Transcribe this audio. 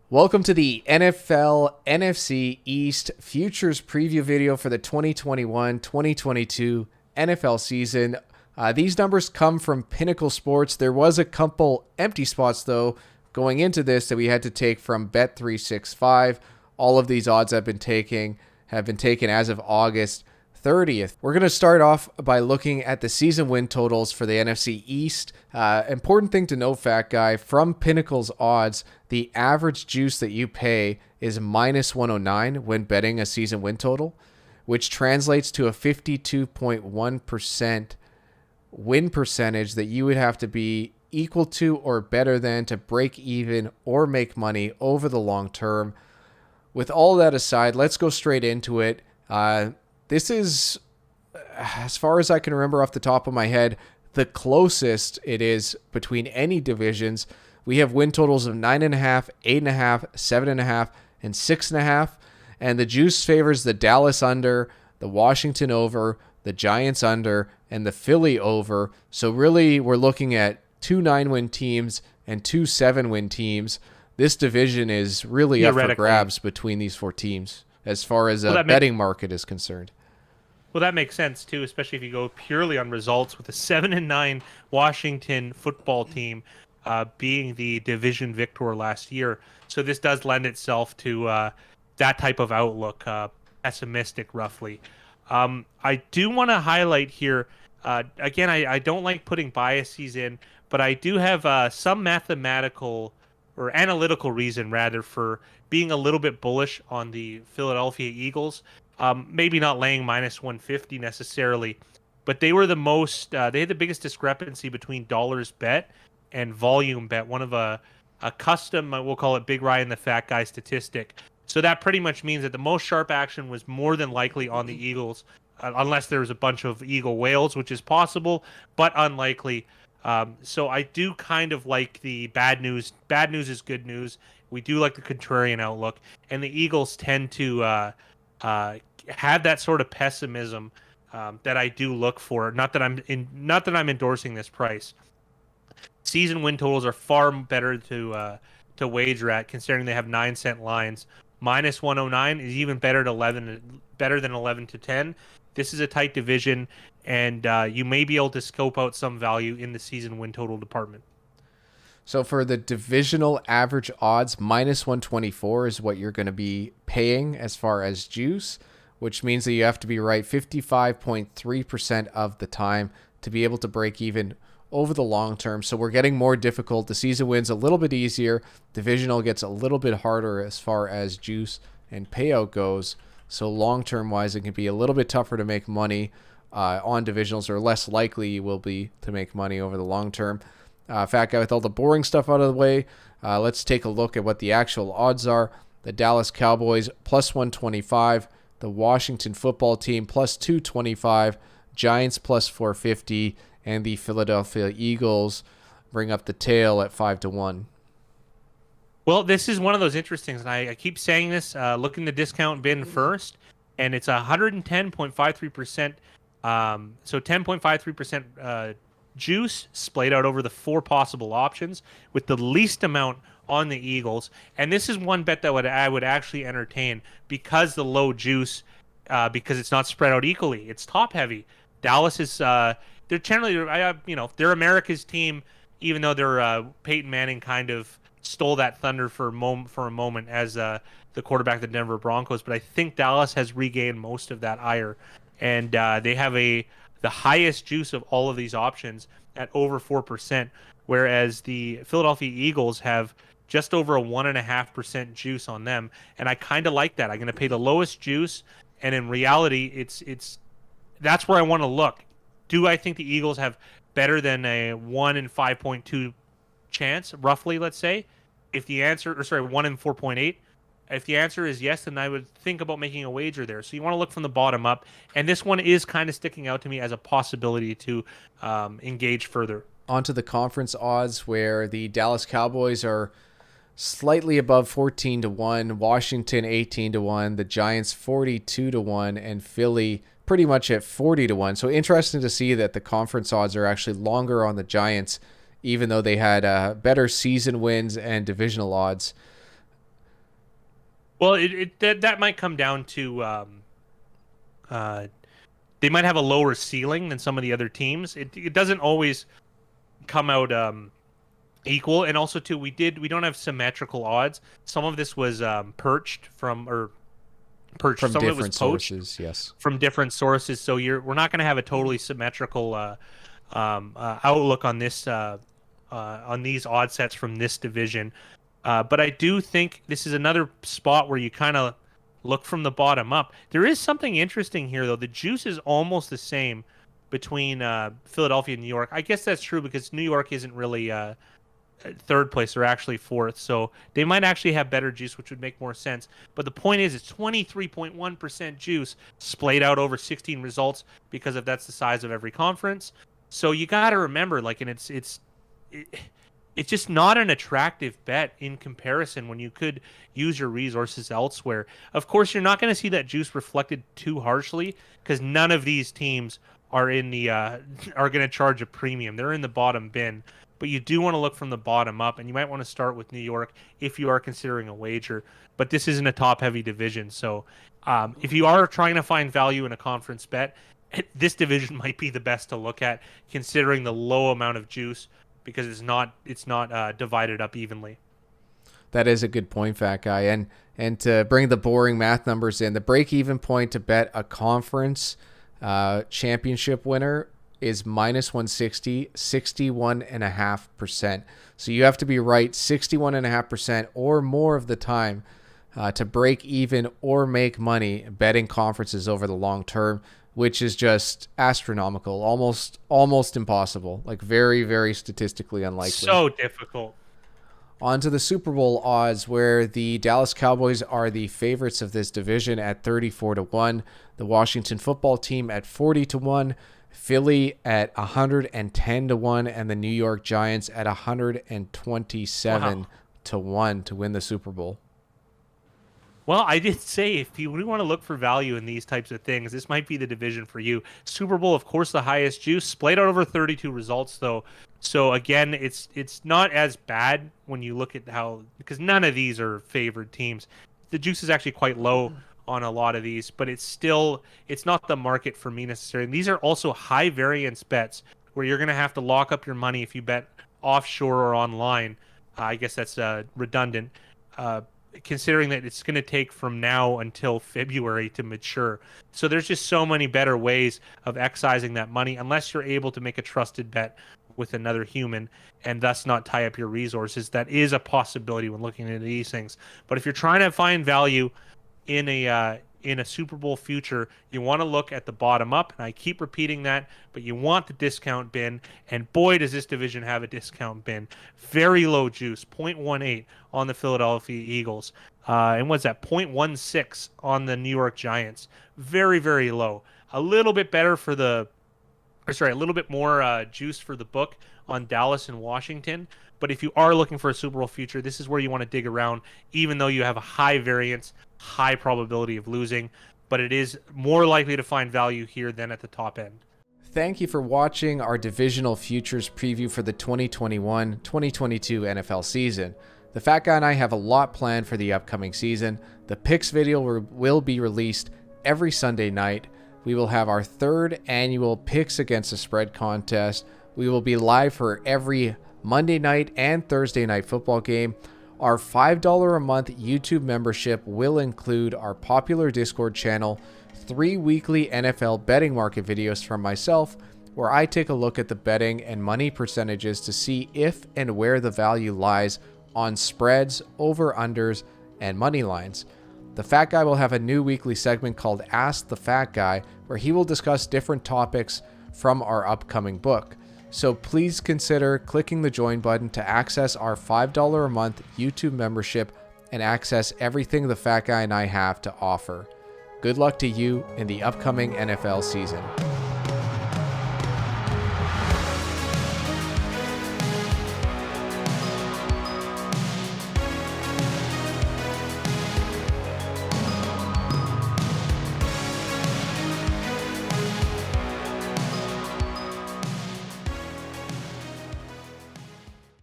Welcome to the NFL NFC East Futures preview video for the 2021-2022 NFL season. These numbers come from Pinnacle Sports. There was a couple empty spots, though, going into this that we had to take from Bet365. All of these odds have been taken as of August 30th. We're going to start off by looking at the season win totals for the NFC East. Important thing to know, Fat Guy, from Pinnacle's odds, the average juice that you pay is minus 109 when betting a season win total, which translates to a 52.1% win percentage that you would have to be equal to or better than to break even or make money over the long term. With all that aside, let's go straight into it. This is, as far as I can remember off the top of my head, the closest it is between any divisions. We have win totals of 9.5, 8.5, 7.5, and 6.5. And the juice favors the Dallas under, the Washington over, the Giants under, and the Philly over. So really, we're looking at 2 9-win teams and 2 7-win teams. This division is really up for grabs between these 4 teams as far as a betting market is concerned. Well, that makes sense, too, especially if you go purely on results with a 7-9 Washington football team being the division victor last year. So this does lend itself to that type of outlook, pessimistic, roughly. I do want to highlight here, again, I don't like putting biases in, but I do have some mathematical or analytical reason, rather, for being a little bit bullish on the Philadelphia Eagles. Maybe not laying minus 150 necessarily, but they were the most, they had the biggest discrepancy between dollars bet and volume bet, one of a custom, we'll call it Big Ryan the Fat Guy statistic. So that pretty much means that the most sharp action was more than likely on the Eagles, unless there was a bunch of Eagle whales, which is possible, but unlikely. So I do kind of like the bad news. Bad news is good news. We do like the contrarian outlook, and the Eagles tend to have that sort of pessimism that I do look for. Not that I'm endorsing this price. Season win totals are far better to wager at, considering they have 9-cent lines. Minus 109 is even better than 11 to 10. This is a tight division, and you may be able to scope out some value in the season win total department. So for the divisional average odds, minus 124 is what you're going to be paying as far as juice, which means that you have to be right 55.3% of the time to be able to break even over the long term. So we're getting more difficult. The season wins a little bit easier. Divisional gets a little bit harder as far as juice and payout goes. So long-term wise, it can be a little bit tougher to make money on divisionals, or less likely you will be to make money over the long term. Fat Guy, with all the boring stuff out of the way, let's take a look at what the actual odds are. The Dallas Cowboys plus 125, the Washington football team plus 225, Giants plus 450, and the Philadelphia Eagles bring up the tail at 5-1. Well, this is one of those interesting, and I keep saying this, look in the discount bin first, and it's 110.53%, so 10.53% juice splayed out over the 4 possible options, with the least amount on the Eagles. And this is one bet that I would actually entertain, because the low juice, because it's not spread out equally. It's top heavy. Dallas is they're generally they're America's team, even though they're Peyton Manning kind of stole that thunder for a moment as the quarterback of the Denver Broncos. But I think Dallas has regained most of that ire, and they have the highest juice of all of these options at over 4%, whereas the Philadelphia Eagles have just over a 1.5% juice on them. And I kind of like that. I'm going to pay the lowest juice, and in reality, it's that's where I want to look. Do I think the Eagles have better than a 1 in 5.2 chance, roughly, let's say? If the answer, 1 in 4.8. If the answer is yes, then I would think about making a wager there. So you want to look from the bottom up. And this one is kind of sticking out to me as a possibility to engage further. Onto the conference odds, where the Dallas Cowboys are slightly above 14-1, Washington 18-1, the Giants 42-1, and Philly pretty much at 40-1. So interesting to see that the conference odds are actually longer on the Giants, even though they had better season wins and divisional odds. Well, that might come down to they might have a lower ceiling than some of the other teams. It doesn't always come out equal, and also too we don't have symmetrical odds. Some of this was perched from From some of it was different poached sources, yes. from different sources. So we're not going to have a totally symmetrical outlook on this on these odd sets from this division. But I do think this is another spot where you kind of look from the bottom up. There is something interesting here, though. The juice is almost the same between Philadelphia and New York. I guess that's true because New York isn't really third place. They're actually fourth. So they might actually have better juice, which would make more sense. But the point is, it's 23.1% juice splayed out over 16 results because that's the size of every conference. So you got to remember, like, and it's just not an attractive bet in comparison when you could use your resources elsewhere. Of course, you're not going to see that juice reflected too harshly because none of these teams are in the are going to charge a premium. They're in the bottom bin, but you do want to look from the bottom up, and you might want to start with New York if you are considering a wager. But this isn't a top-heavy division, so if you are trying to find value in a conference bet, this division might be the best to look at, considering the low amount of juice, because it's not divided up evenly. That is a good point, Fat Guy. And to bring the boring math numbers in, the break-even point to bet a conference championship winner is minus 160, 61.5%. So you have to be right 61.5% or more of the time to break even or make money betting conferences over the long term, which is just astronomical, almost impossible, like very, very statistically unlikely. So difficult. On to the Super Bowl odds, where the Dallas Cowboys are the favorites of this division at 34-1, the Washington football team at 40-1, Philly at 110-1, and the New York Giants at 127-1 to win the Super Bowl. Well, I did say if you want to look for value in these types of things, this might be the division for you. Super Bowl, of course, the highest juice, splayed out over 32 results, though. So again, it's not as bad when you look at how, because none of these are favored teams. The juice is actually quite low on a lot of these, but it's not the market for me necessarily. And these are also high variance bets where you're going to have to lock up your money if you bet offshore or online. I guess that's redundant. Considering that it's going to take from now until February to mature. So there's just so many better ways of excising that money, unless you're able to make a trusted bet with another human and thus not tie up your resources. That is a possibility when looking into these things. But if you're trying to find value in a Super Bowl future, you want to look at the bottom up, and I keep repeating that, but you want the discount bin, and boy, does this division have a discount bin. Very low juice, 0.18 on the Philadelphia Eagles, and what's that, 0.16 on the New York Giants. Very, very low. A little bit better a little bit more juice for the book on Dallas and Washington. But if you are looking for a Super Bowl future, this is where you want to dig around, even though you have a high variance, high probability of losing. But it is more likely to find value here than at the top end. Thank you for watching our divisional futures preview for the 2021-2022 NFL season. The Fat Guy and I have a lot planned for the upcoming season. The picks video will be released every Sunday night. We will have our third annual Picks Against the Spread contest. We will be live for every Monday night and Thursday night football game. Our $5 a month YouTube membership will include our popular Discord channel, 3 weekly NFL betting market videos from myself, where I take a look at the betting and money percentages to see if and where the value lies on spreads, over-unders, and money lines. The Fat Guy will have a new weekly segment called Ask the Fat Guy, where he will discuss different topics from our upcoming book. So please consider clicking the join button to access our $5 a month YouTube membership and access everything the Fat Guy and I have to offer. Good luck to you in the upcoming NFL season.